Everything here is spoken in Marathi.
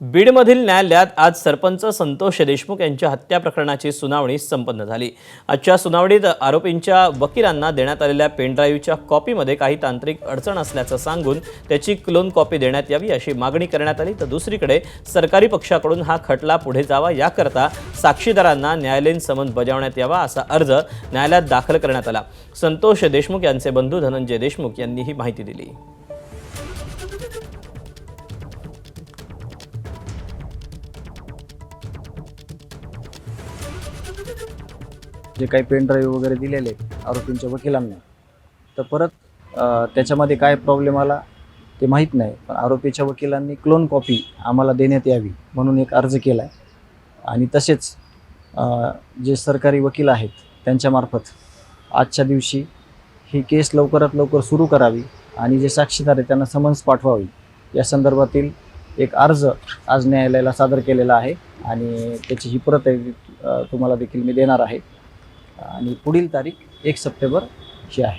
बीडमधील न्यायालयात आज सरपंच संतोष देशमुख यांच्या हत्या प्रकरणाची सुनावणी संपन्न झाली। आजच्या सुनावणीत आरोपींच्या वकिलांना देण्यात आलेल्या पेनड्राईव्हच्या कॉपीमध्ये काही तांत्रिक अडचण असल्याचं सांगून त्याची क्लोन कॉपी देण्यात यावी अशी मागणी करण्यात आली। तर दुसरीकडे सरकारी पक्षाकडून हा खटला पुढे जावा याकरता साक्षीदारांना न्यायालयीन समन्स बजावण्यात यावा असा अर्ज न्यायालयात दाखल करण्यात आला। संतोष देशमुख यांचे बंधू धनंजय देशमुख यांनी ही माहिती दिली। जे काही पेन ड्राईव्ह वगैरे दिलेले आरोपींच्या वकिलांना, तर परत त्याच्यामध्ये काय प्रॉब्लेम आला ते माहीत नाही, पण आरोपीच्या वकिलांनी क्लोन कॉपी आम्हाला देण्यात यावी म्हणून एक अर्ज केला आहे। आणि तसेच जे सरकारी वकील आहेत त्यांच्यामार्फत आजच्या दिवशी ही केस लवकरात लवकर सुरू करावी आणि जे साक्षीदार आहेत त्यांना समन्स पाठवावी या संदर्भातील एक अर्ज आज न्यायालयाला सादर केलेला आहे आणि त्याची ही प्रत तुम्हाला देखील मी देणार आहे। आणि पुढील तारीख 1 सप्टेंबर ही आहे।